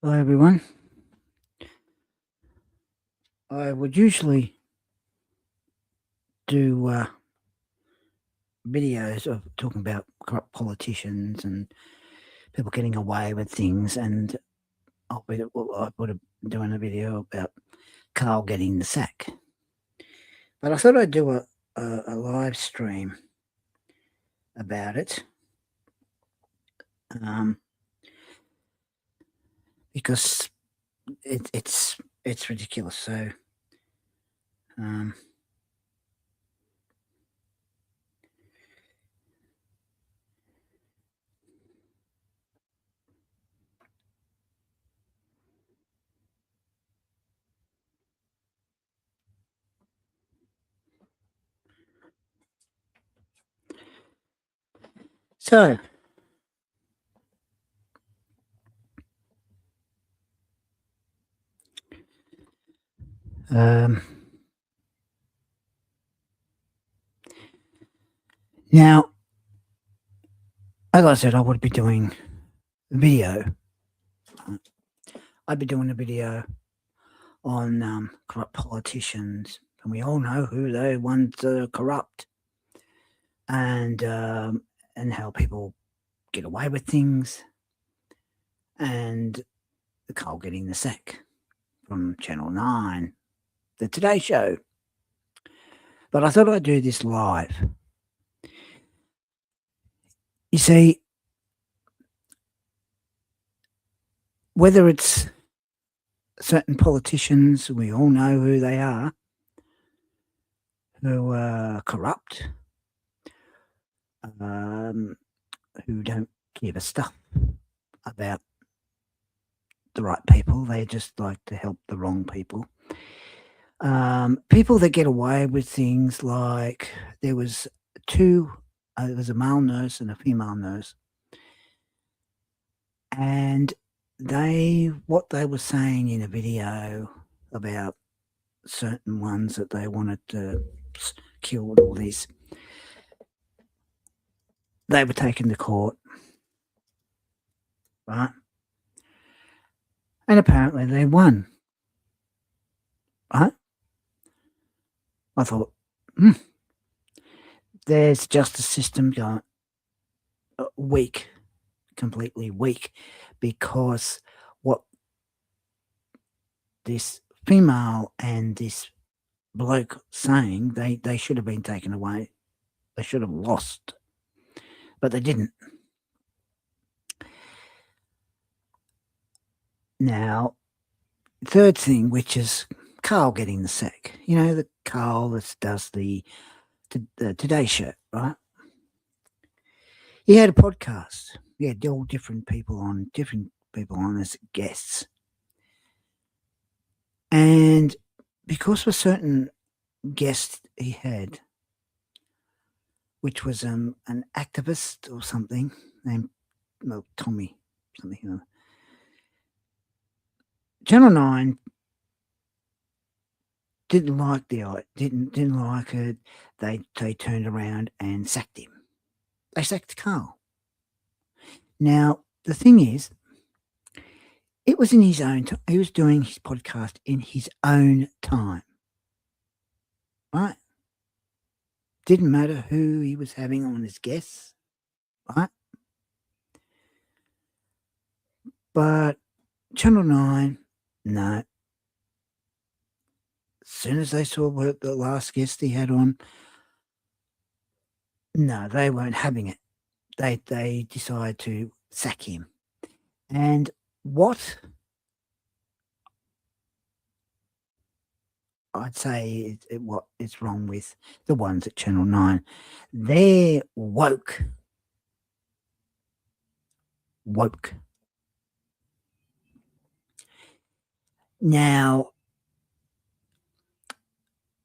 Hello, everyone. I would usually do videos of talking about corrupt politicians and people getting away with things, and I would have doing a video about Carl getting the sack. But I thought I'd do a live stream about it um, because it's ridiculous. Um, so um, now, as I said, I would be doing a video. I'd be doing a video on corrupt politicians, and we all know who the ones that are corrupt, and how people get away with things, and the Carl getting the sack from Channel 9, the Today Show. But I thought I'd do this live. You see, whether it's certain politicians, we all know who they are, who are corrupt, who don't give a stuff about the right people. They just like to help the wrong people. People that get away with things like there was there was a male nurse and a female nurse, and what they were saying in a video about certain ones that they wanted to kill and all this, they were taken to court, right? And apparently they won, right? I thought, there's justice system going weak, completely weak, because what this female and this bloke saying, they should have been taken away. They should have lost, but they didn't. Now, third thing, which is Carl getting the sack. You know, the Carl that does the Today Show, right? He had a podcast. He had all different people on as guests. And because of a certain guest he had, which was an activist or something named Tommy, something. Channel 9 didn't like didn't like it. They turned around and sacked him. They sacked Carl. Now the thing is, it was in his own time. He was doing his podcast in his own time, right? Didn't matter who he was having on as guests, right? But Channel 9, no. As soon as they saw what the last guest he had on, no, they weren't having it. They decided to sack him. And what I'd say what is wrong with the ones at Channel 9, they're woke. Woke. Now,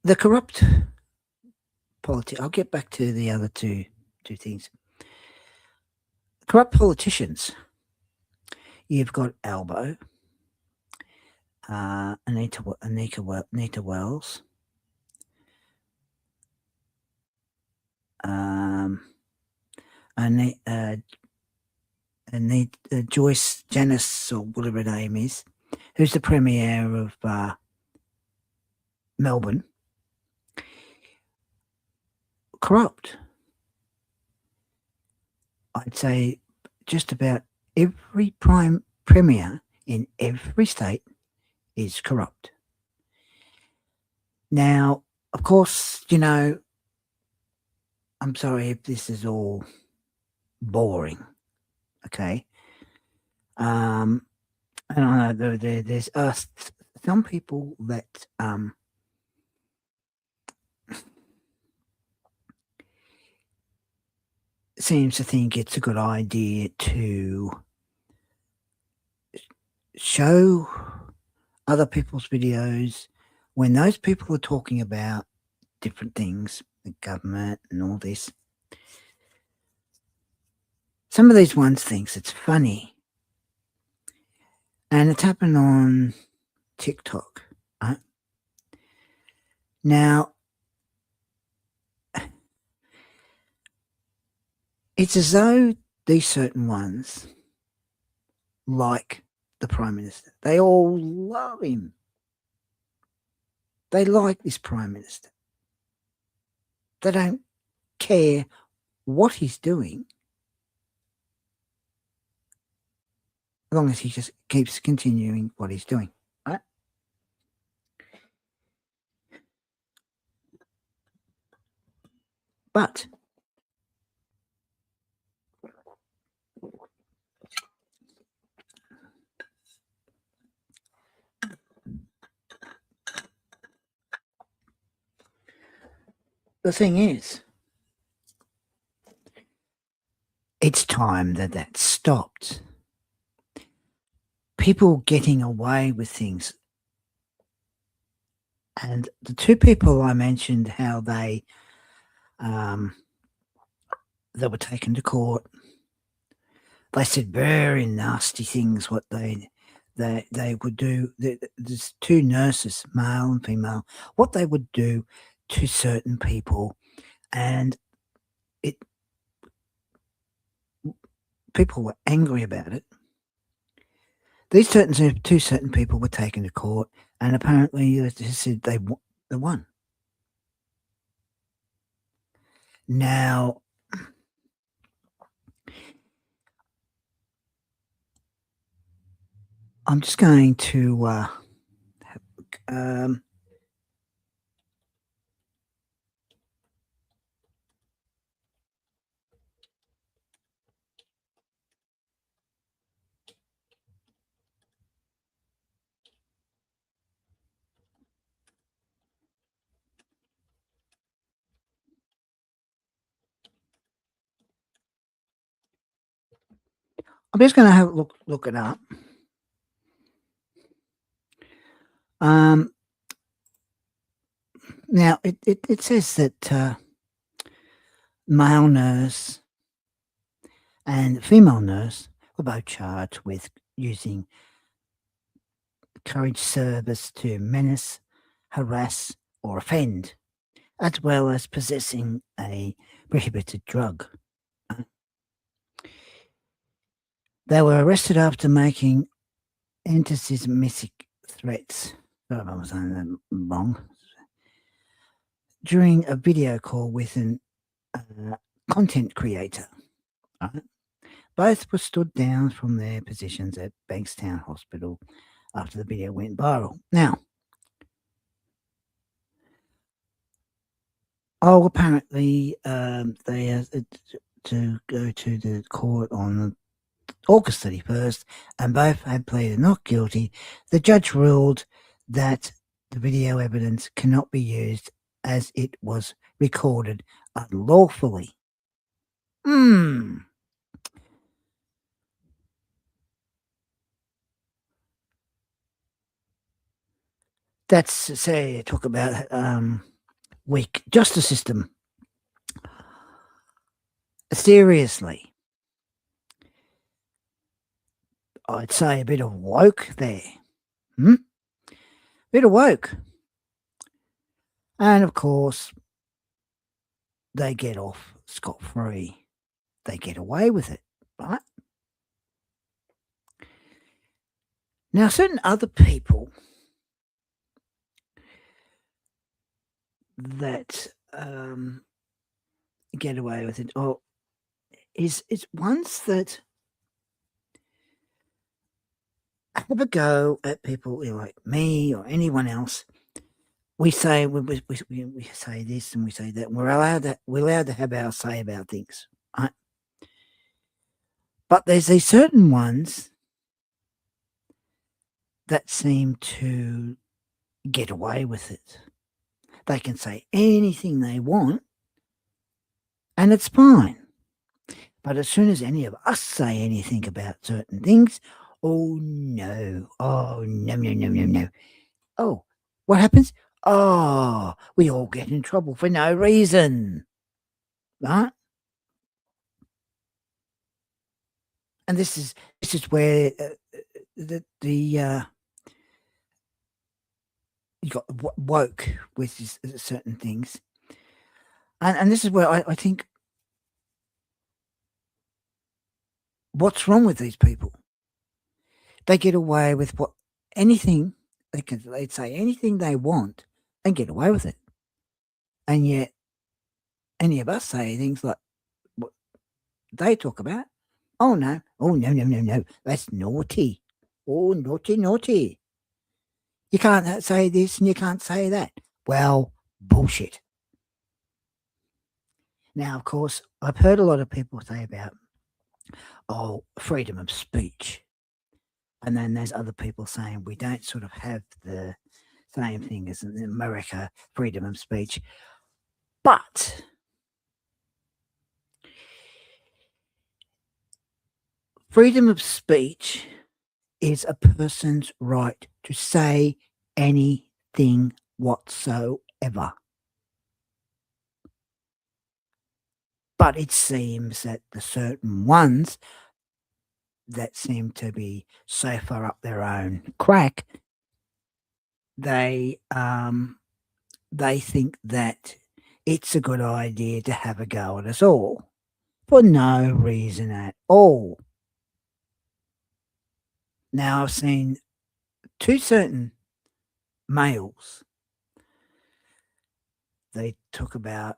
the corrupt politics, I'll get back to the other two things. Corrupt politicians, you've got Albo, Anita Wells, and Joyce Janice, or whatever her name is, who's the Premier of Melbourne, corrupt. I'd say just about every Premier in every state is corrupt. Now, of course, I'm sorry if this is all boring, okay? And I know there's some people that seems to think it's a good idea to show other people's videos when those people are talking about different things, the government and all this. Some of these ones thinks it's funny, and it's happened on TikTok, right? Now, it's as though these certain ones like the Prime Minister. They all love him. They like this Prime Minister. They don't care what he's doing as long as he just keeps continuing what he's doing, right? But the thing is, it's time that stopped. People getting away with things. And the two people I mentioned, how they were taken to court, they said very nasty things. What they would do. There's two nurses, male and female. What they would do to certain people, and people were angry about it. These two certain people were taken to court, and apparently they said they won. Now, I'm just going to I'm just going to have a look it up. Now it says that male nurse and female nurse were both charged with using courage service to menace, harass, or offend, as well as possessing a prohibited drug. They were arrested after making anti-Semitic threats. Sorry if I'm saying that wrong. During a video call with an content creator. Right? Both were stood down from their positions at Bankstown Hospital after the video went viral. Now, apparently they had to go to the court on August 31st, and both had pleaded not guilty. The judge ruled that the video evidence cannot be used as it was recorded unlawfully. That's, say, talk about weak justice system. Seriously, I'd say a bit of woke there. Bit of woke. And of course, they get off scot-free. They get away with it, right? Now, certain other people that get away with it, or is ones that have a go at people, like me or anyone else. We say we say this and we say that. And we're allowed to have our say about things, right? But there's these certain ones that seem to get away with it. They can say anything they want, and it's fine. But as soon as any of us say anything about certain things, oh no, oh no, no, no, no, no. Oh, what happens? Oh, we all get in trouble for no reason, right? And this is where the you got woke with certain things, and this is where I think what's wrong with these people? They get away with anything they'd say anything they want and get away with it, and yet any of us say things like what they talk about. Oh no! Oh no! No! No! No! That's naughty! Oh naughty! Naughty! You can't say this and you can't say that. Well, bullshit. Now, of course, I've heard a lot of people say about, oh, freedom of speech. And then there's other people saying we don't sort of have the same thing as in America, freedom of speech. But freedom of speech is a person's right to say anything whatsoever. But it seems that the certain ones that seem to be so far up their own crack, they they think that it's a good idea to have a go at us all for no reason at all. Now I've seen two certain males. They talk about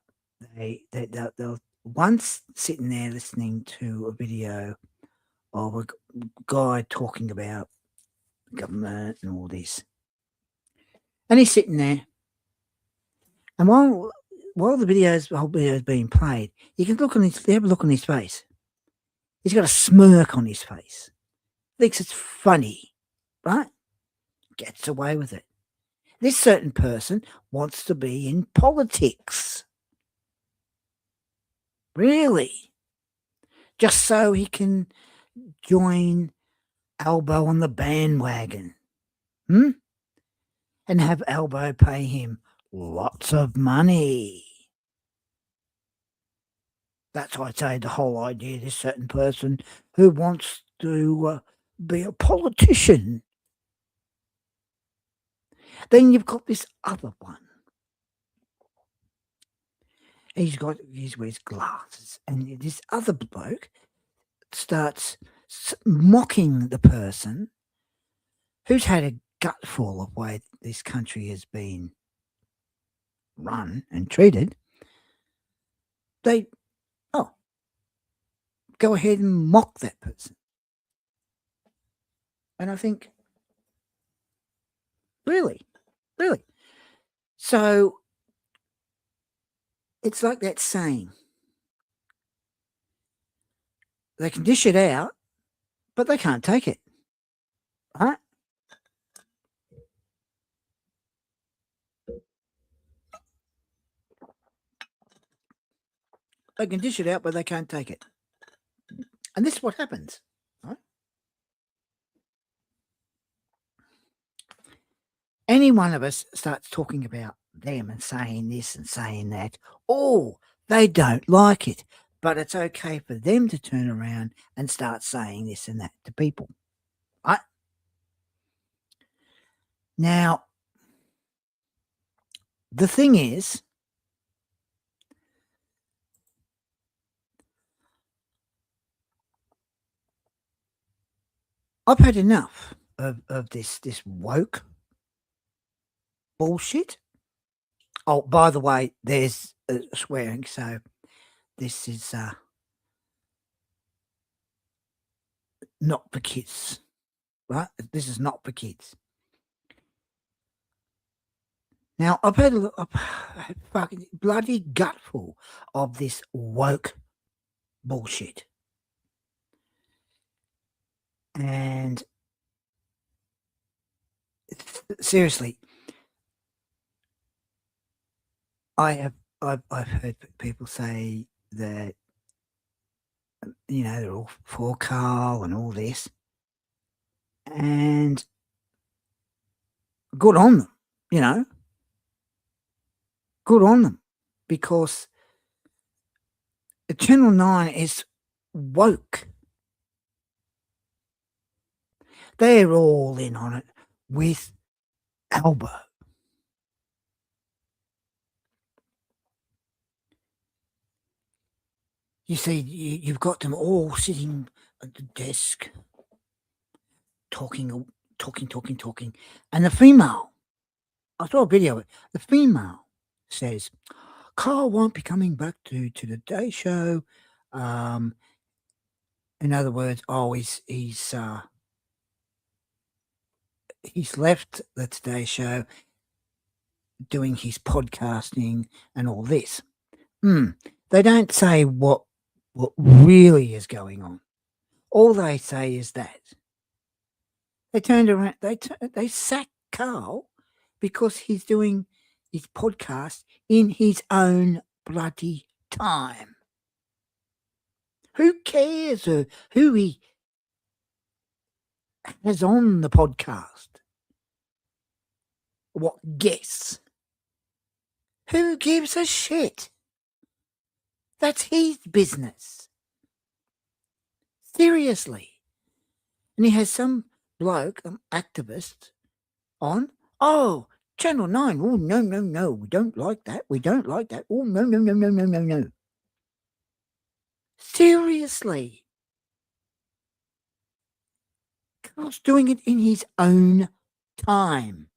they'll once sitting there listening to a video of a guy talking about government and all this, and he's sitting there, and while the whole video is being played, you can have a look on his face. He's got a smirk on his face. Thinks it's funny, right? Gets away with it. This certain person wants to be in politics. Really? Just so he can join Albo on the bandwagon. Hmm? And have Albo pay him lots of money. That's why I say the whole idea, this certain person who wants to be a politician. Then you've got this other one. He wears glasses, and this other bloke starts mocking the person who's had a gutful of way this country has been run and treated. They go ahead and mock that person, and I think, really, really. So it's like that saying: they can dish it out, but they can't take it. Right? They can dish it out, but they can't take it. And this is what happens. Right? Any one of us starts talking about them and saying this and saying that. Oh, they don't like it. But it's okay for them to turn around and start saying this and that to people. Right? Now, the thing is, I've had enough of this woke bullshit. Oh, by the way, there's swearing, so this is not for kids, right? This is not for kids. Now, I've had fucking bloody gutful of this woke bullshit. And seriously, I've heard people say that, they're all for Carl and all this. And good on them, good on them, because Channel 9 is woke. They're all in on it with elbow. You see, you've got them all sitting at the desk, talking, and the female, I saw a video of it, the female says, Carl won't be coming back to the Day Show. In other words, he's left the Today Show doing his podcasting and all this. They don't say what really is going on. All they say is that they turned around. They sacked Carl because he's doing his podcast in his own bloody time. Who cares who he has on the podcast? What guests? Who gives a shit? That's his business. Seriously. And he has some bloke, activist, on. Oh, Channel 9. Oh, no. We don't like that. Oh, no. Seriously. Carl's doing it in his own time.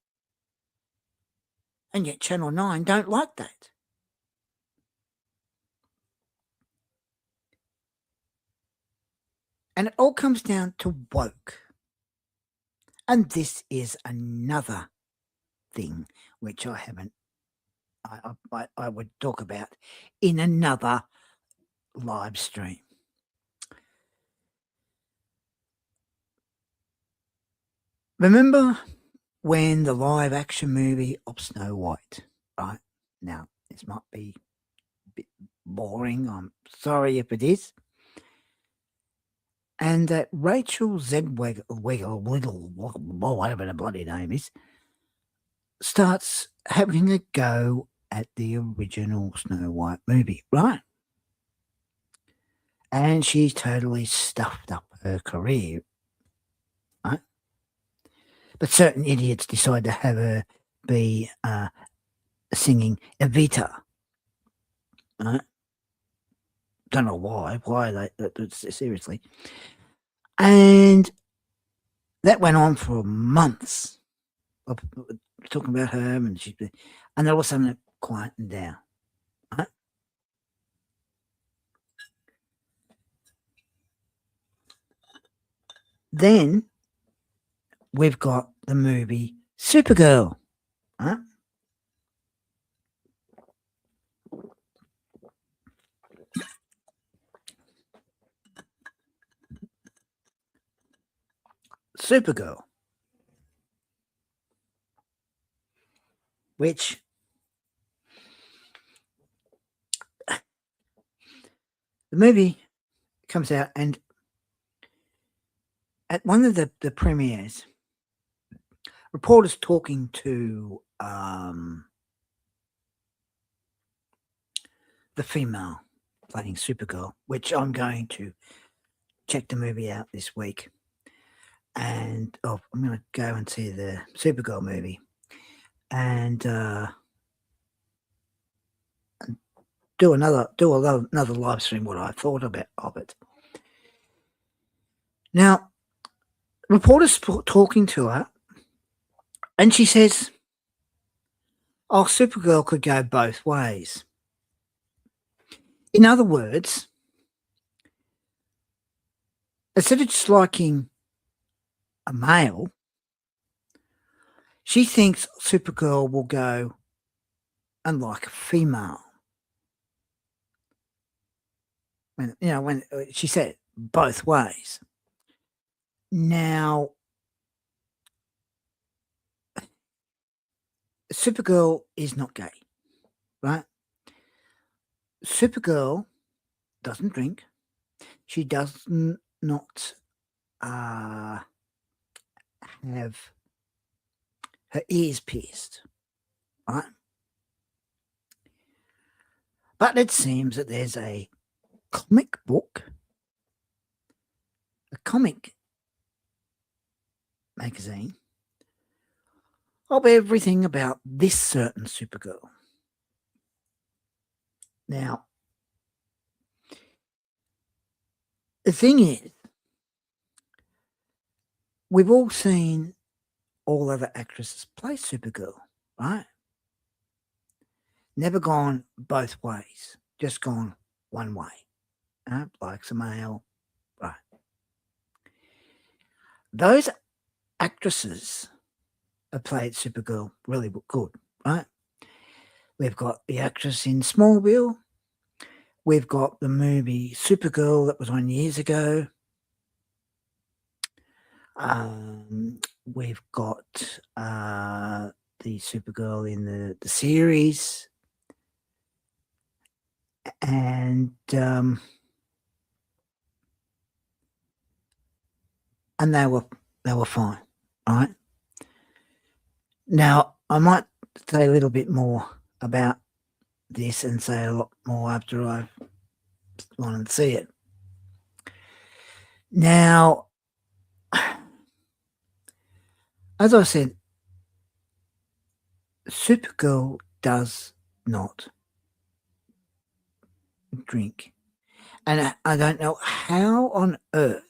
And yet Channel 9 don't like that. And it all comes down to woke. And this is another thing which I haven't, I would talk about in another live stream. Remember when the live action movie of Snow White, right? Now, this might be a bit boring. I'm sorry if it is. And that Rachel Zedwiggle, whatever the bloody name is, starts having a go at the original Snow White movie, right? And she totally stuffed up her career, right? But certain idiots decide to have her be singing Evita, right? Don't know why seriously. And that went on for months. Talking about her, and then all of a sudden it quietened down. Right? Then we've got the movie Supergirl. Right? Supergirl, which the movie comes out, and at one of the premieres, reporters talking to the female playing Supergirl, which I'm going to check the movie out this week. And I'm going to go and see the Supergirl movie and do another live stream what I thought of it. Now, Reporter's talking to her, and she says, "Oh, Supergirl could go both ways." In other words, instead of just liking a male, she thinks Supergirl will go and like a female. When she said both ways. Now, Supergirl is not gay, right? Supergirl doesn't drink. She does not have her ears pierced, right? But it seems that there's a comic book, a comic magazine of everything about this certain Supergirl. Now, the thing is, we've all seen all other actresses play Supergirl, right? Never gone both ways, just gone one way. Likes a male, right? Those actresses have played Supergirl really good, right? We've got the actress in Smallville. We've got the movie Supergirl that was on years ago. We've got the Supergirl in the series. And they were fine, right? Now, I might say a little bit more about this and say a lot more after I've gone and see it. Now, as I said, Supergirl does not drink. And I don't know how on earth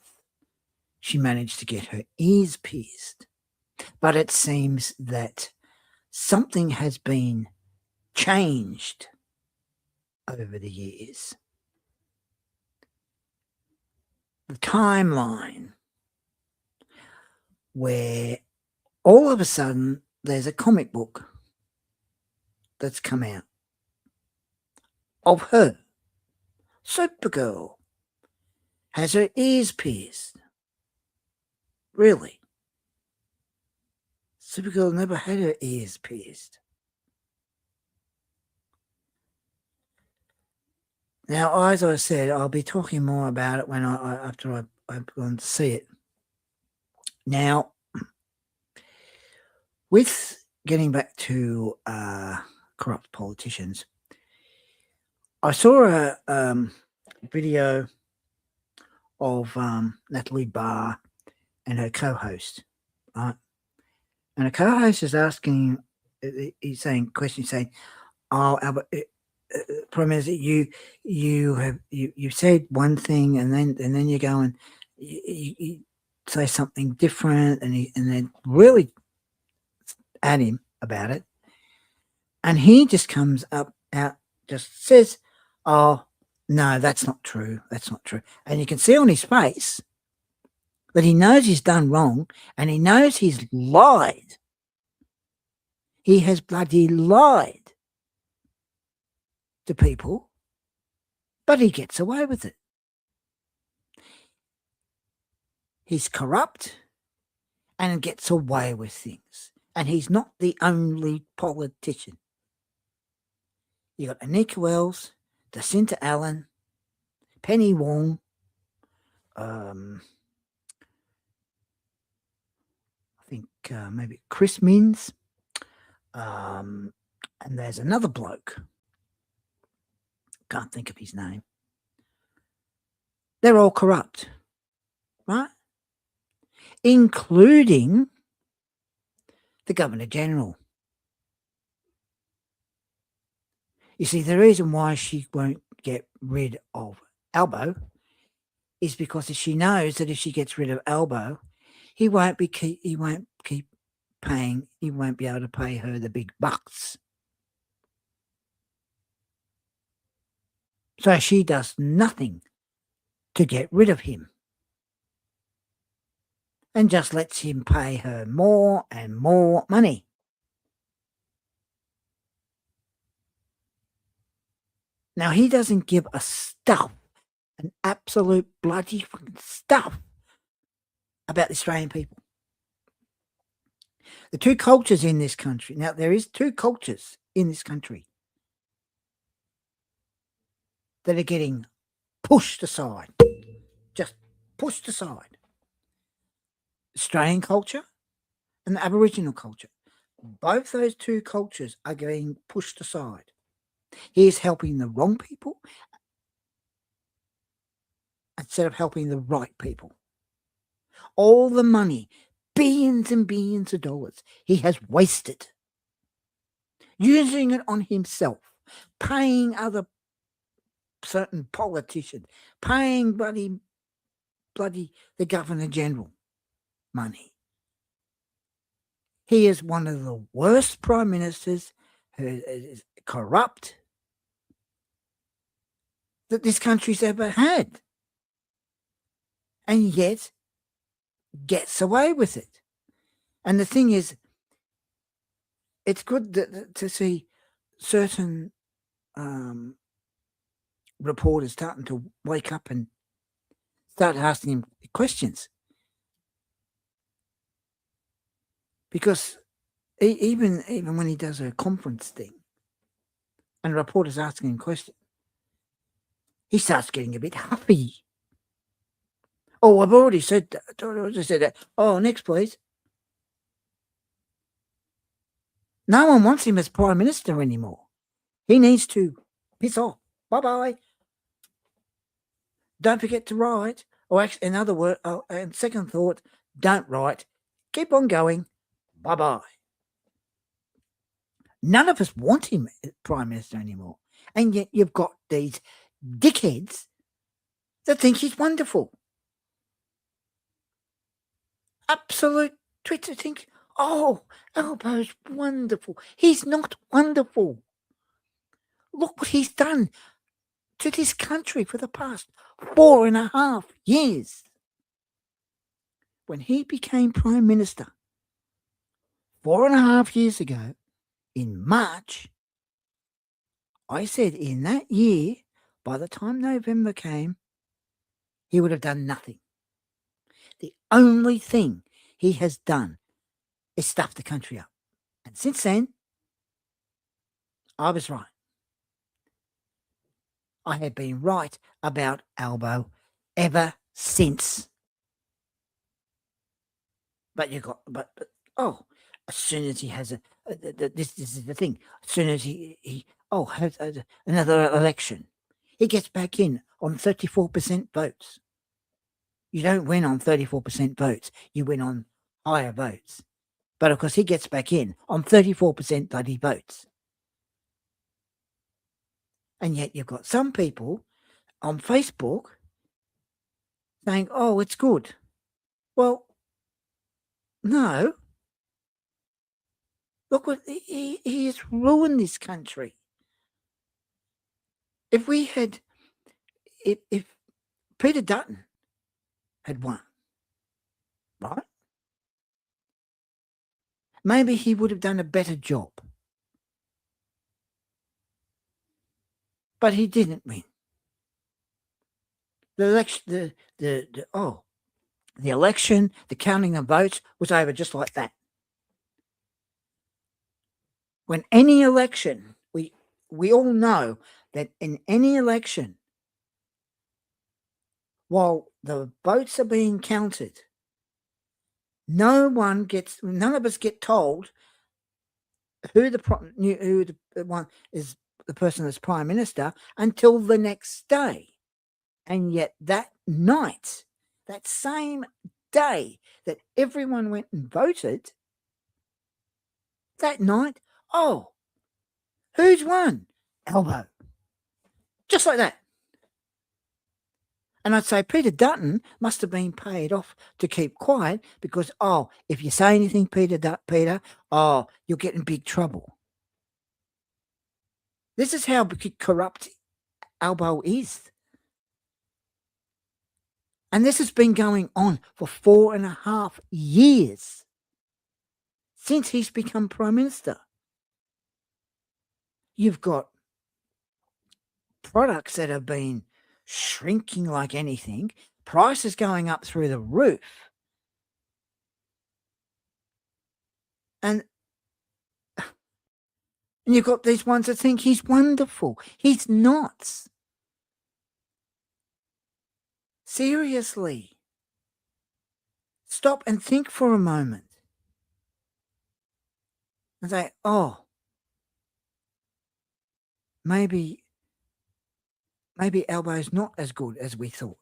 she managed to get her ears pierced. But it seems that something has been changed over the years. The timeline where all of a sudden there's a comic book that's come out of her. Supergirl has her ears pierced. Really? Supergirl never had her ears pierced. Now, as I said, I'll be talking more about it when after I've gone to see it. Now, with getting back to corrupt politicians, I saw a video of Natalie Barr and her co-host, right? And the co-host is asking, he's saying questions, saying, "Oh, Albert, problem is that you said one thing, and then you go and you say something different, and then really at him about it, and he just comes out just says, 'Oh, no, that's not true. That's not true.' And you can see on his face that he knows he's done wrong, and he knows he's lied. He has bloody lied to people, but he gets away with it. He's corrupt and gets away with things. And he's not the only politician. You got Anika Wells, Jacinta Allen, Penny Wong, I think maybe Chris Minns, and there's another bloke. Can't think of his name. They're all corrupt, right? Including the Governor General. You see, the reason why she won't get rid of Albo is because she knows that if she gets rid of Albo, he won't keep paying. He won't be able to pay her the big bucks. So she does nothing to get rid of him and just lets him pay her more and more money. Now, he doesn't give a stuff, an absolute bloody fucking stuff about the Australian people. The two cultures in this country. Now, there is two cultures in this country that are getting pushed aside, just pushed aside. Australian culture and the Aboriginal culture. Both those two cultures are getting pushed aside. He is helping the wrong people instead of helping the right people. All the money, billions and billions of dollars, he has wasted, using it on himself, paying other certain politicians, paying bloody the Governor General money. He is one of the worst prime ministers who is corrupt that this country's ever had, and yet gets away with it. And the thing is, it's good to see certain reporters starting to wake up and start asking him questions. Because even when he does a conference thing and reporters asking him questions, he starts getting a bit huffy. Oh, I've already said that. Oh, next, please. No one wants him as Prime Minister anymore. He needs to piss off. Bye-bye. Don't forget to write. Or actually, in other words, and second thought, don't write. Keep on going. Bye-bye. None of us want him as Prime Minister anymore. And yet you've got these dickheads that think he's wonderful. Absolute Twitter think, oh, Albo's wonderful. He's not wonderful. Look what he's done to this country for the past 4.5 years. When he became Prime Minister 4.5 years ago, in March, I said in that year, by the time November came, he would have done nothing. The only thing he has done is stuff the country up. And since then, I was right. I have been right about Albo ever since. But as soon as he has this is the thing. As soon as he has another election, he gets back in on 34% votes. You don't win on 34% votes. You win on higher votes. But of course, he gets back in on 34% bloody votes. And yet you've got some people on Facebook saying, oh, it's good. Well, no. Look what he has ruined this country. If Peter Dutton had won, right? Maybe he would have done a better job. But he didn't win. The election, the election, the counting of votes was over just like that. When any election, we all know that in any election, while the votes are being counted, none of us get told who the one is the person that's Prime Minister until the next day. And yet that night, that same day that everyone went and voted, that night, oh, who's won? Albo. Just like that. And I'd say Peter Dutton must have been paid off to keep quiet because, oh, if you say anything, Peter, oh, you'll get in big trouble. This is how corrupt Albo is. And this has been going on for 4.5 years since he's become Prime Minister. You've got products that have been shrinking like anything, prices going up through the roof. And you've got these ones that think he's wonderful. He's not. Seriously. Stop and think for a moment. And say, oh, maybe Albo's not as good as we thought.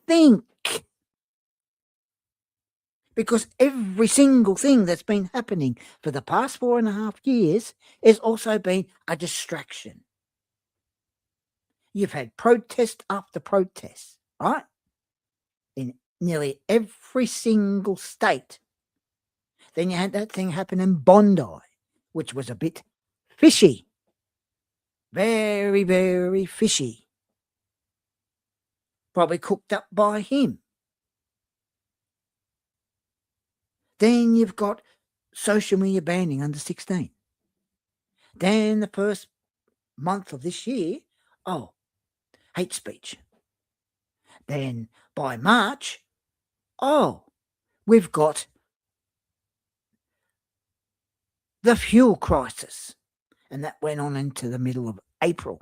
Think. Because every single thing that's been happening for the past 4.5 years has also been a distraction. You've had protest after protest, right? In nearly every single state. Then you had that thing happen in Bondi, which was a bit fishy. Very, very fishy. Probably cooked up by him. Then you've got social media banning under 16. Then the first month of this year, hate speech. Then by March, we've got the fuel crisis. And that went on into the middle of April.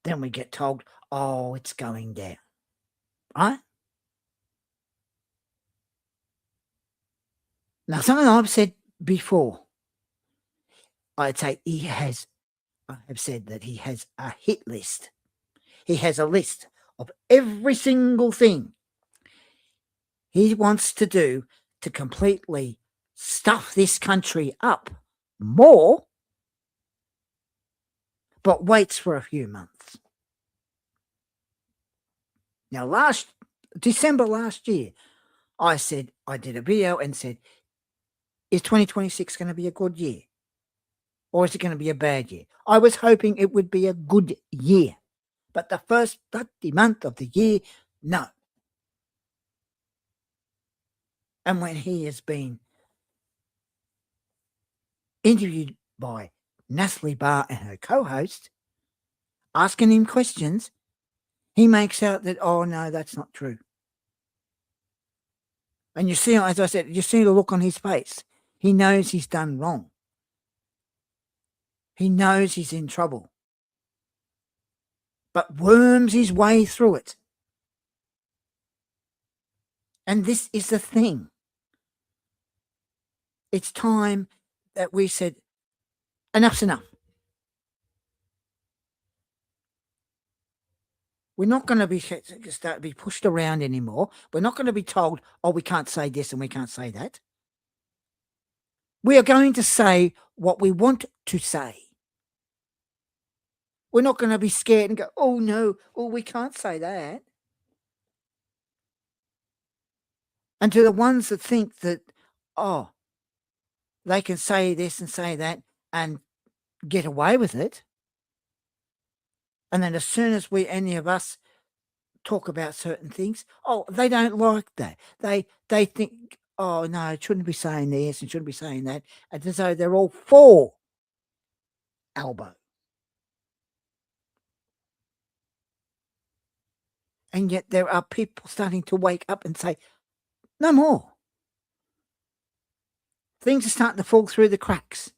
Then we get told, it's going down. Right? Now, something I've said before, I'd say I have said that he has a hit list. He has a list of every single thing he wants to do to completely stuff this country up more, but waits for a few months. Now, December last year, I did a video and said, is 2026 going to be a good year? Or is it going to be a bad year? I was hoping it would be a good year. But the first bloody month of the year, no. And when he has been interviewed by Natalie Barr and her co-host, asking him questions, he makes out that, no, that's not true. And you see, as I said, you see the look on his face. He knows he's done wrong. He knows he's in trouble. But worms his way through it. And this is the thing. It's time that we said, enough's enough. We're not going to be pushed around anymore. We're not going to be told, we can't say this and we can't say that. We are going to say what we want to say. We're not going to be scared and go, no, we can't say that. And to the ones that think that, they can say this and say that and get away with it. And then as soon as any of us talk about certain things, they don't like that. They think, no, it shouldn't be saying this and shouldn't be saying that. And so they're all for Albo. And yet there are people starting to wake up and say, no more. Things are starting to fall through the cracks.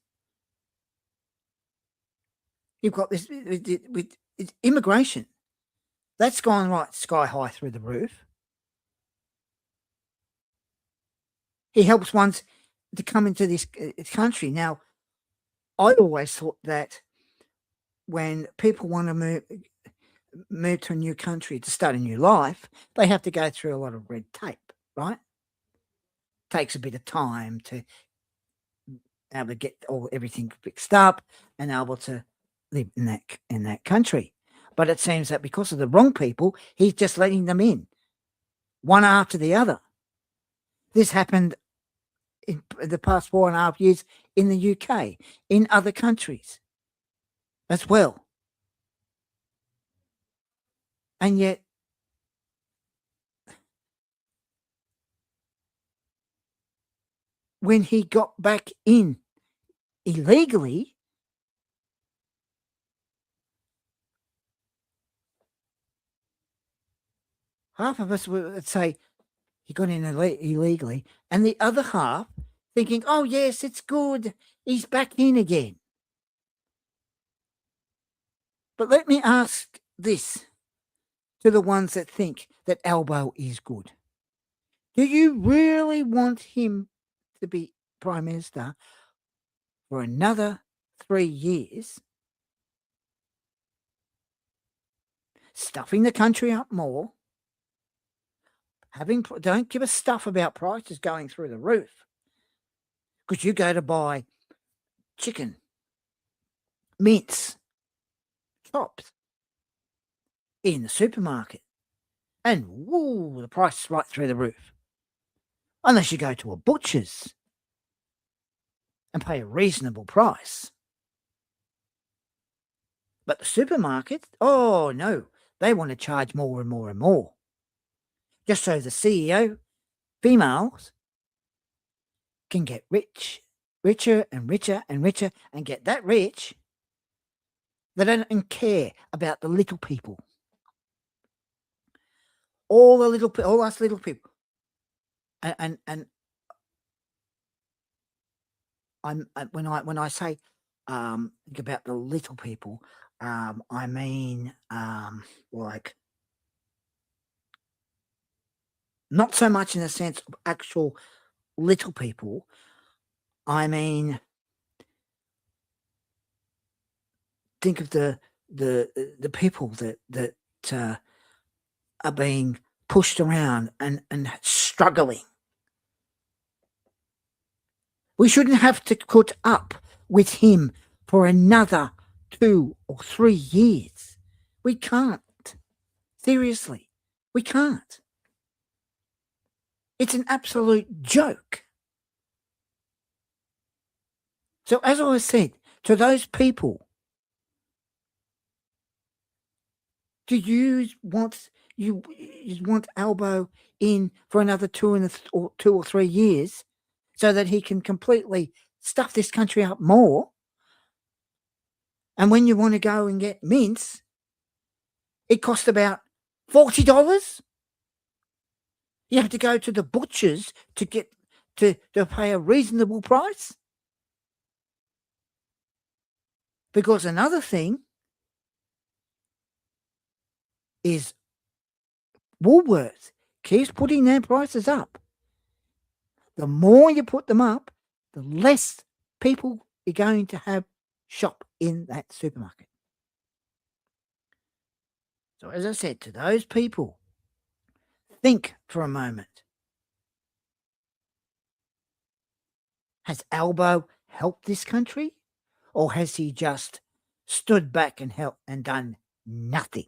You've got this with immigration. That's gone right sky high through the roof. He helps ones to come into this country. Now, I always thought that when people want to move to a new country to start a new life, they have to go through a lot of red tape, right? Takes a bit of time to be able to get everything fixed up and able to live in that country. But it seems that because of the wrong people, he's just letting them in, one after the other. This happened in the past 4.5 years in the UK, in other countries as well. And yet, when he got back in illegally, half of us would say he got in illegally, and the other half thinking, oh, yes, it's good. He's back in again. But let me ask this to the ones that think that Albo is good. Do you really want him to be Prime Minister for another 3 years, stuffing the country up more, don't give a stuff about prices going through the roof? Because you go to buy chicken, mince, chops in the supermarket, and woo, the price is right through the roof. Unless you go to a butcher's and pay a reasonable price. But the supermarket, oh no, they want to charge more and more and more. Just so the CEO, females, can get richer and richer and richer, and get that rich, they don't care about the little people. All us little people. And when I say think about the little people, I mean like not so much in the sense of actual little people. I mean, think of the people that are being pushed around and struggling. We shouldn't have to put up with him for another 2 or 3 years. We can't. Seriously, we can't. It's an absolute joke. So as I said, to those people, do you want Albo in for another 2 or 3 years so that he can completely stuff this country up more? And when you want to go and get mince, it costs about $40. You have to go to the butcher's to get to pay a reasonable price. Because another thing is Woolworths keeps putting their prices up. The more you put them up, the less people you're going to have shop in that supermarket. So as I said, to those people, think for a moment. Has Albo helped this country? Or has he just stood back and helped and done nothing?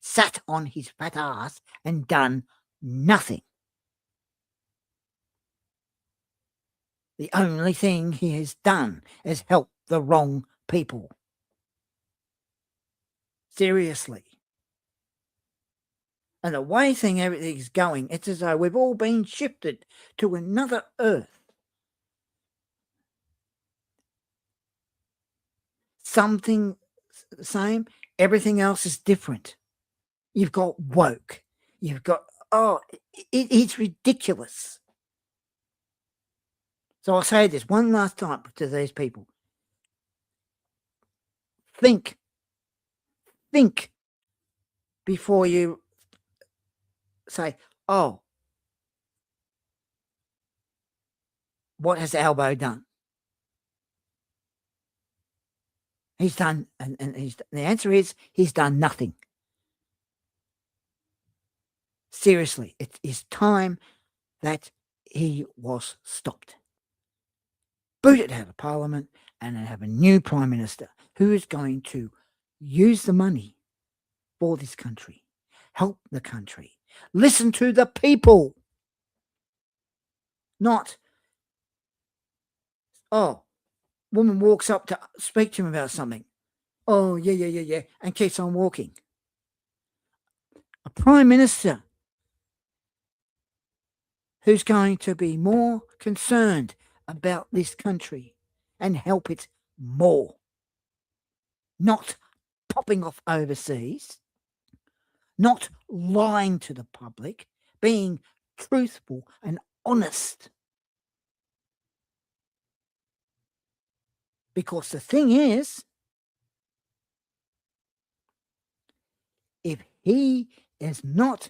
Sat on his fat ass and done nothing. The only thing he has done is help the wrong people. Seriously. And the way everything's going, it's as though we've all been shifted to another earth. Something the same, everything else is different. You've got woke. You've got, it's ridiculous. So I'll say this one last time to these people. Think before you say, oh, what has Albo done? He's done, and the answer is he's done nothing. Seriously, it is time that he was stopped. Booted out of Parliament and have a new Prime Minister who is going to use the money for this country. Help the country. Listen to the people. Not, oh, woman walks up to speak to him about something. Oh, yeah, and keeps on walking. A prime minister who's going to be more concerned about this country and help it more. Not popping off overseas, not lying to the public, being truthful and honest. Because the thing is, if he is not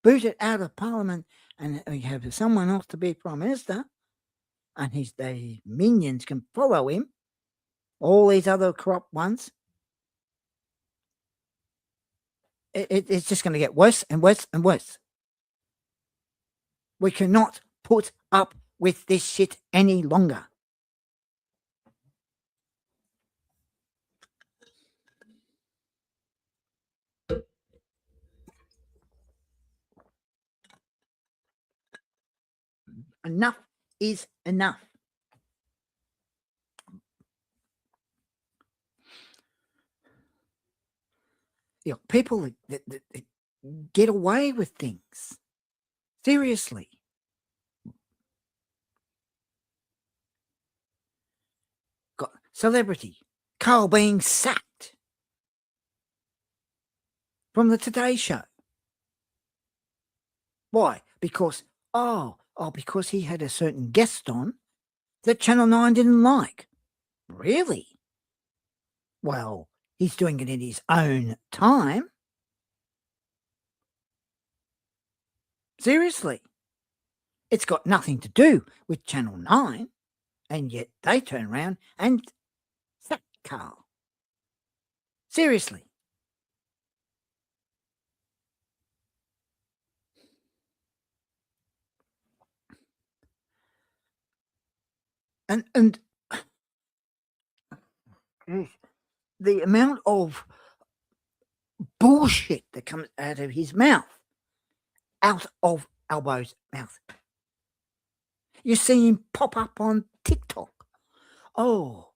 booted out of Parliament and we have someone else to be Prime Minister, and the minions can follow him, all these other corrupt ones, it's just going to get worse and worse and worse. We cannot put up with this shit any longer. Enough is enough. You know, people that get away with things. Seriously. Got celebrity Karl being sacked from the Today Show. Why? Because because he had a certain guest on that Channel 9 didn't like. Really? Well, he's doing it in his own time. Seriously. It's got nothing to do with Channel 9, and yet they turn around and sack Karl. Seriously. And the amount of bullshit that comes out of his mouth, out of Albo's mouth. You see him pop up on TikTok. Oh,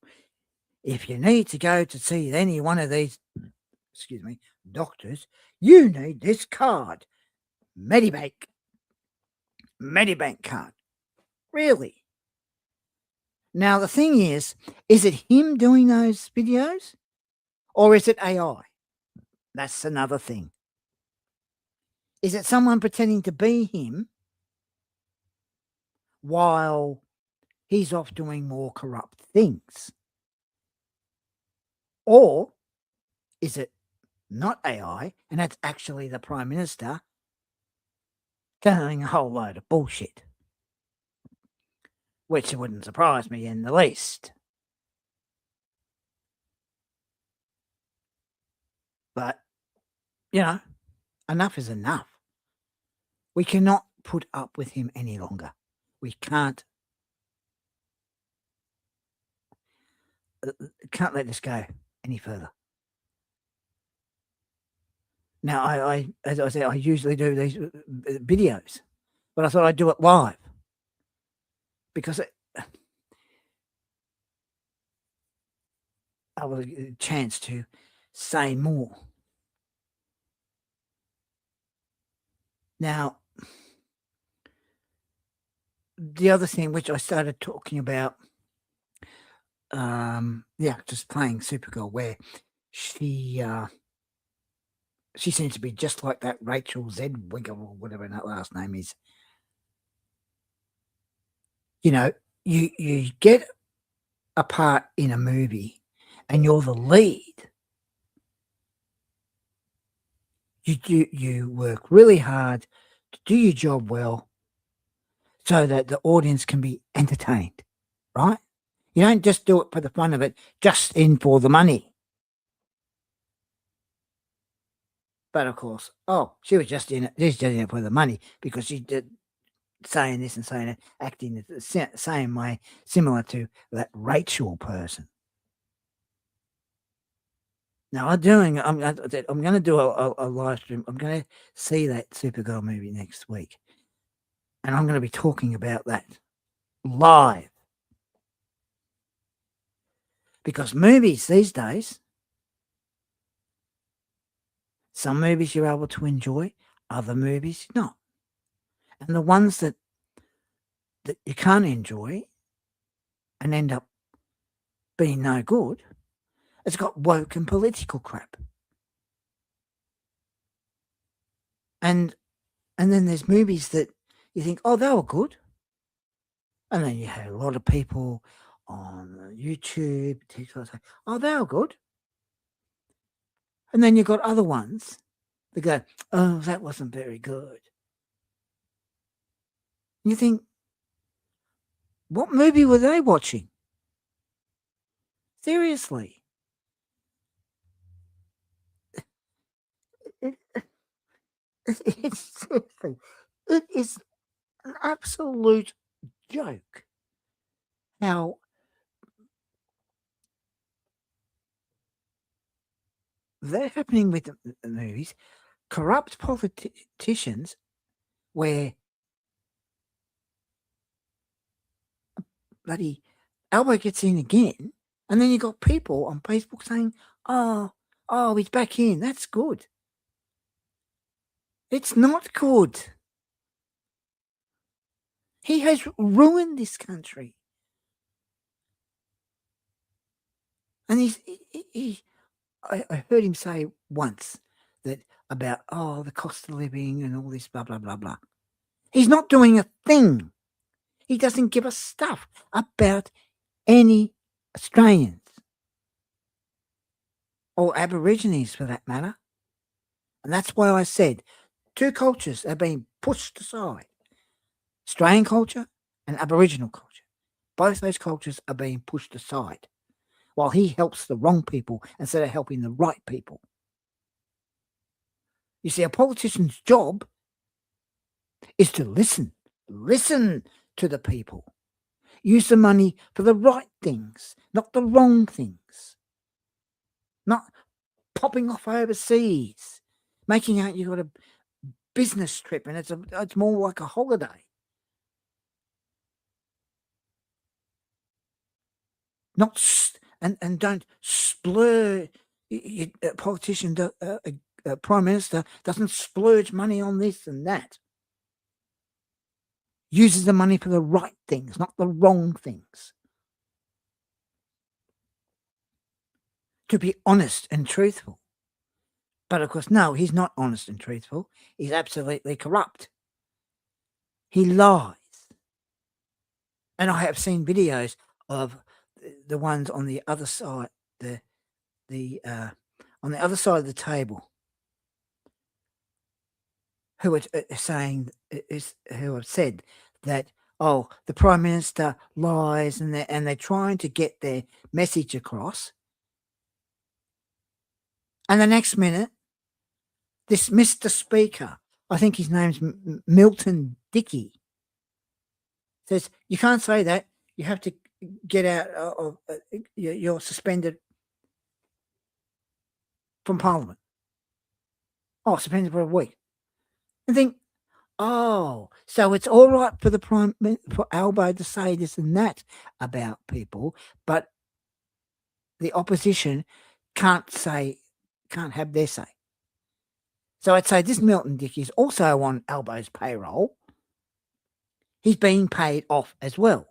if you need to go to see any one of these, doctors, you need this card. Medibank card. Really? Now, the thing is it him doing those videos or is it AI? That's another thing. Is it someone pretending to be him while he's off doing more corrupt things? Or is it not AI and that's actually the Prime Minister telling a whole load of bullshit? Which wouldn't surprise me in the least. But, enough is enough. We cannot put up with him any longer. We can't let this go any further. Now, I as I said, I usually do these videos, but I thought I'd do it live because I will get a chance to say more. Now, the other thing which I started talking about, just playing Supergirl, where she seems to be just like that Rachel Zedwiger or whatever that last name is. You get a part in a movie and you're the lead. You work really hard to do your job well so that the audience can be entertained, right? You don't just do it for the fun of it, just in for the money. But of course, she was just in it. She's just in it for the money because she did saying this and saying it, acting the same way, similar to that Rachel person. Now I'm doing. I'm going to do a live stream. I'm going to see that Supergirl movie next week, and I'm going to be talking about that live because movies these days, some movies you're able to enjoy, other movies not, and the ones that you can't enjoy and end up being no good, it's got woke and political crap, and then there's movies that you think, oh, they were good. And then you had a lot of people on YouTube, TikTok say, oh, they were good. And then you've got other ones that go, oh, that wasn't very good. And you think, what movie were they watching? Seriously. It, seriously, it is an absolute joke how they're happening with the movies. Corrupt politicians where bloody Albo gets in again, and then you got people on Facebook saying, oh, he's back in. That's good. It's not good. He has ruined this country. And I heard him say once that about, the cost of living and all this, blah, blah, blah, blah. He's not doing a thing. He doesn't give a stuff about any Australians or Aborigines for that matter. And that's why I said two cultures are being pushed aside. Australian culture and Aboriginal culture. Both those cultures are being pushed aside while he helps the wrong people instead of helping the right people. You see, a politician's job is to listen to the people. Use the money for the right things, not the wrong things. Not popping off overseas, making out you got a business trip and it's more like a holiday. Not and don't splurge. A politician, a prime minister doesn't splurge money on this and that. Uses the money for the right things, not the wrong things. To be honest and truthful. But of course, no, he's not honest and truthful. He's absolutely corrupt. He lies. And I have seen videos of the ones on the other side, on the other side of the table, who are saying who have said that, the prime minister lies, and they're trying to get their message across. And the next minute, this Mr. Speaker, I think his name's Milton Dickey, says you can't say that. You have to get out of. You're suspended from Parliament. Oh, suspended for a week. And think, so it's all right for Albo to say this and that about people, but the opposition can't have their say. So I'd say this Milton Dickey is also on Albo's payroll. He's being paid off as well.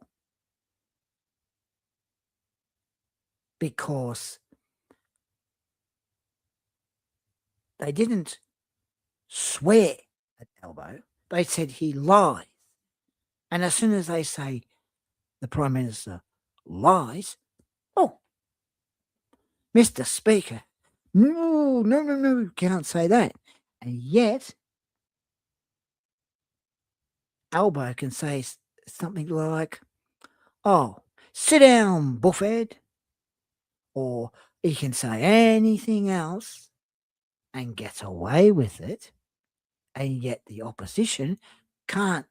Because they didn't swear at Albo. They said he lies. And as soon as they say the Prime Minister lies, Mr. Speaker, no, can't say that. And yet, Albo can say something like, sit down, buffhead. Or he can say anything else and get away with it. And yet the opposition can't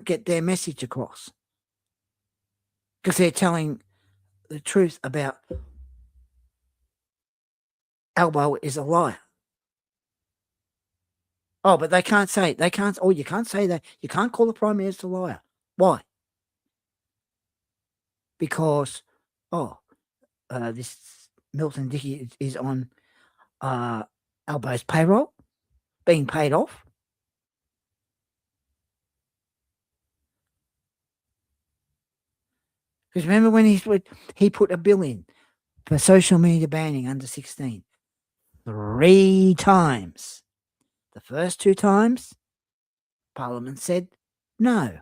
get their message across. Because they're telling the truth about Elbow is a liar. Oh, but they can't say it. They can't. Oh, you can't say that. You can't call the Prime Minister a liar. Why? Because, oh, this Milton Dickey is on Albo's payroll, being paid off. Because remember when he put a bill in for social media banning under 16 3 times. The first 2 times, Parliament said no.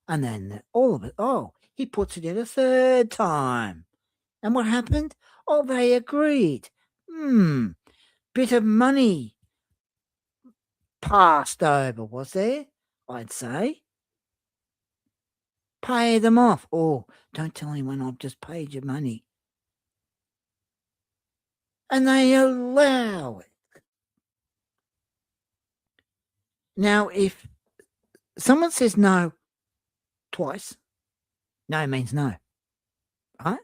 And then all of it, he puts it in a 3rd time. And what happened? Oh, they agreed. Bit of money passed over, was there? I'd say. Pay them off. Oh, don't tell anyone I've just paid your money. And they allow it. Now, if someone says no twice, no means no. Right?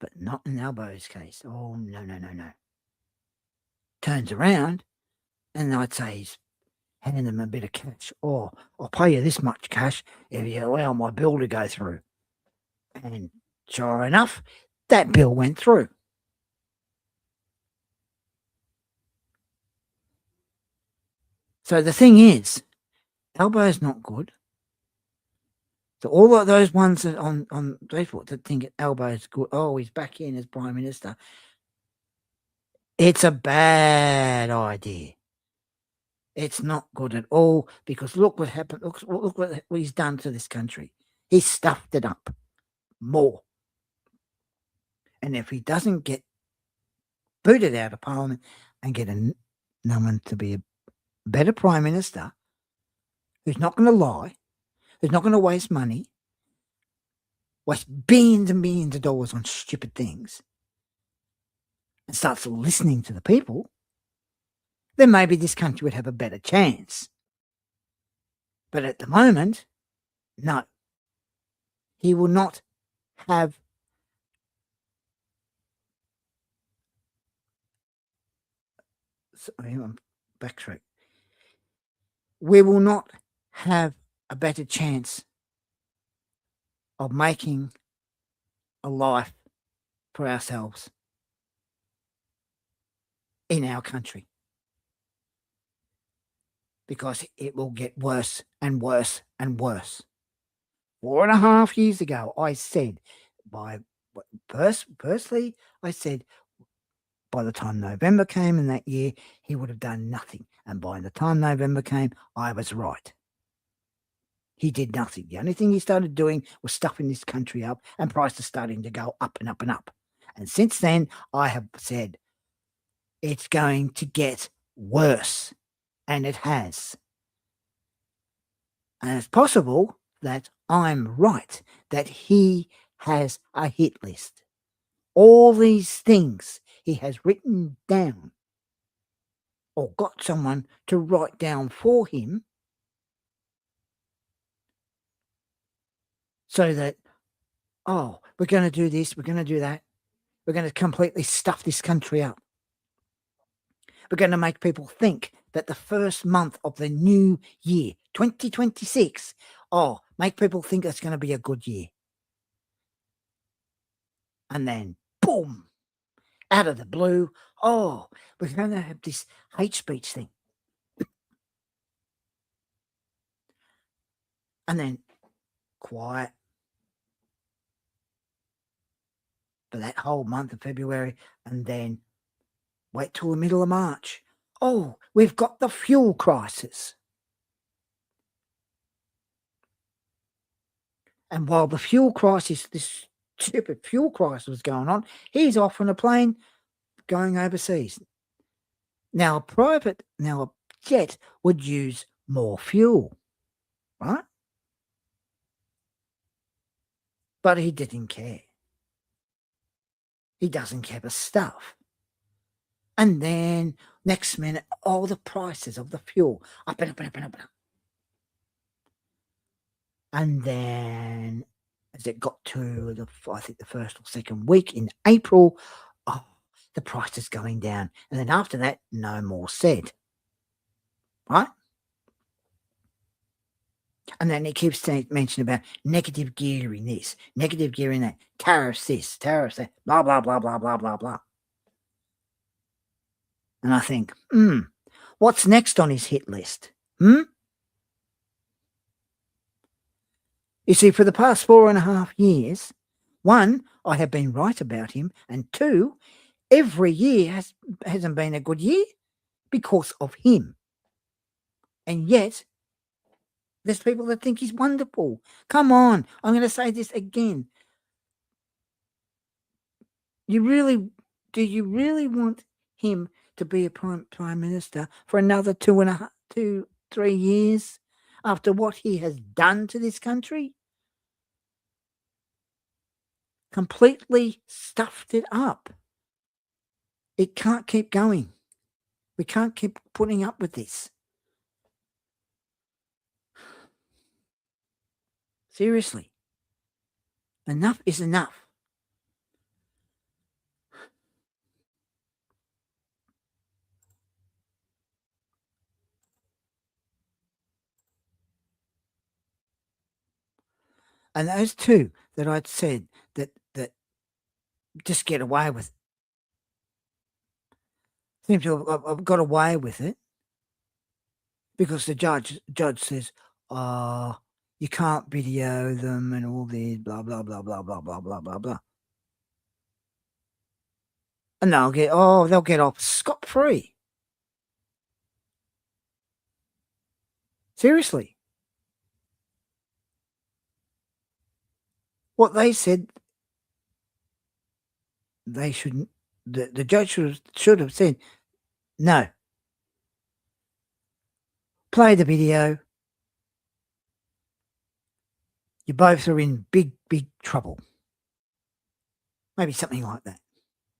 But not in Albo's case. Oh, no. Turns around, and I'd say he's handing them a bit of cash. Or I'll pay you this much cash if you allow my bill to go through. And sure enough, that bill went through. So the thing is, Albo's not good. So all of those ones that on Facebook that think Albo's good, he's back in as Prime Minister. It's a bad idea. It's not good at all because look what happened. Look what he's done to this country. He's stuffed it up more. And if he doesn't get booted out of Parliament and get no one to be a better Prime Minister who's not going to lie, who's not going to waste money, waste billions and billions of dollars on stupid things, and starts listening to the people, then maybe this country would have a better chance. But at the moment, no. He will not have backtrack. We will not have a better chance of making a life for ourselves in our country because it will get worse and worse and worse. 4.5 years ago, I said, personally, I said, by the time November came in that year, he would have done nothing. And by the time November came, I was right. He did nothing. The only thing he started doing was stuffing this country up, and prices starting to go up and up and up. And since then, I have said it's going to get worse, and it has. And it's possible that I'm right, that he has a hit list. All these things he has written down or got someone to write down for him so that, we're going to do this, we're going to do that. We're going to completely stuff this country up. We're going to make people think that the first month of the new year, 2026, make people think it's going to be a good year. And then, boom, out of the blue, we're going to have this hate speech thing. And then, quiet for that whole month of February, and then wait till the middle of March. We've got the fuel crisis. And while the fuel crisis, this stupid fuel crisis was going on, he's off on a plane going overseas. Now, a jet would use more fuel, right? But he didn't care. He doesn't care for stuff. And then next minute, the prices of the fuel up and up and up and up and up. And then as it got to the first or second week in April, the price is going down. And then after that, no more said. Right? And then it keeps mentioning about negative gear in this, negative gear in that, tariffs this, tariffs that, blah, blah, blah, blah, blah, blah, blah. And I think, what's next on his hit list? You see, for the past 4.5 years, one, I have been right about him, and two, every year hasn't been a good year because of him. And yet, there's people that think he's wonderful. Come on, I'm going to say this again. Do you really want him to be a prime minister for another 3 years after what he has done to this country? Completely stuffed it up. It can't keep going. We can't keep putting up with this. Seriously. Enough is enough. And those two that I'd said that just get away with it. Seem to have got away with it because the judge says, you can't video them and all these blah, blah, blah, blah, blah, blah, blah, blah, blah. And they'll get off scot-free. Seriously. What they said, they shouldn't, the judge should have said, no. Play the video. You both are in big, big trouble. Maybe something like that.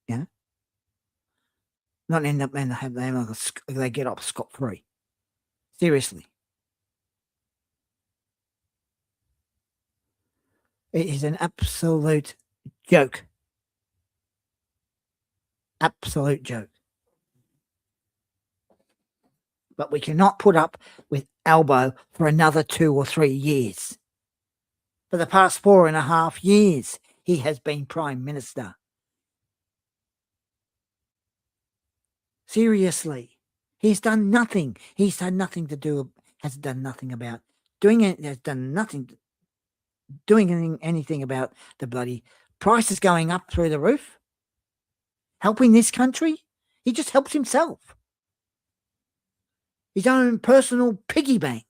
Yeah. Not end up and they get off scot-free. Seriously. It is an absolute joke. Absolute joke. But we cannot put up with Albo for another 2 or 3 years. For the past 4.5 years, he has been Prime Minister. Seriously. He's done nothing. He's had nothing to do, has done nothing about doing it, has done nothing, doing anything about the bloody prices going up through the roof. Helping this country. He just helps himself. His own personal piggy bank.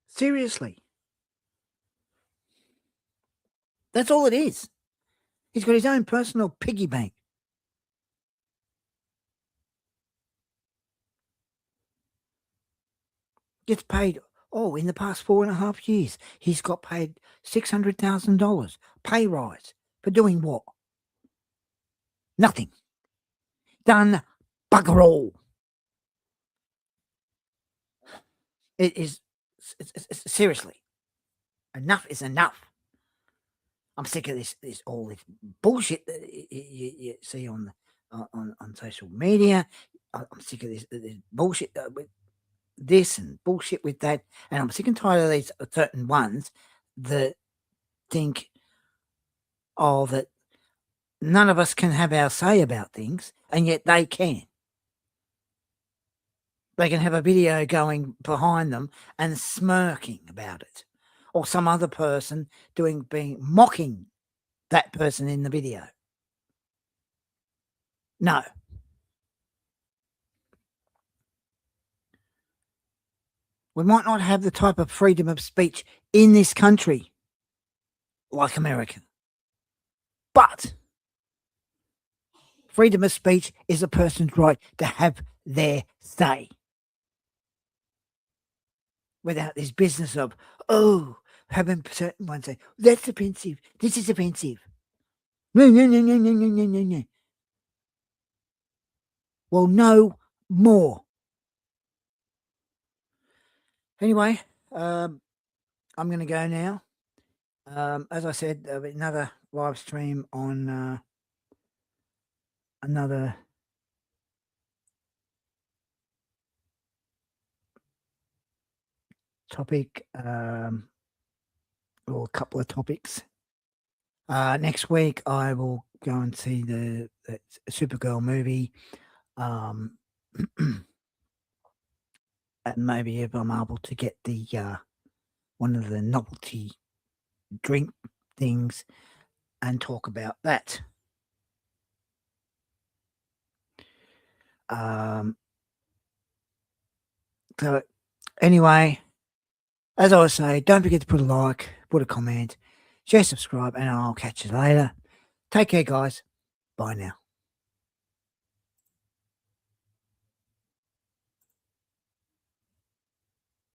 Seriously. That's all it is. He's got his own personal piggy bank. Gets paid, in the past 4.5 years, he's got paid $600,000 pay rise for doing what? Nothing. Done bugger all. It is, seriously, enough is enough. I'm sick of this all this bullshit that you see on social media. I'm sick of this bullshit with this and bullshit with that, and I'm sick and tired of these certain ones that think, that none of us can have our say about things, and yet they can. They can have a video going behind them and smirking about it, or some other person mocking that person in the video. No. We might not have the type of freedom of speech in this country like America. But freedom of speech is a person's right to have their say. Without this business of, having certain ones say, that's offensive, this is offensive. No. will know more. Anyway, I'm going to go now. As I said, there'll be another live stream on another topic, or a couple of topics. Next week, I will go and see the Supergirl movie. And maybe if I'm able to get the one of the novelty drink things and talk about that. So anyway, as I was saying, don't forget to put a like, put a comment, share, subscribe, and I'll catch you later. Take care, guys. Bye now.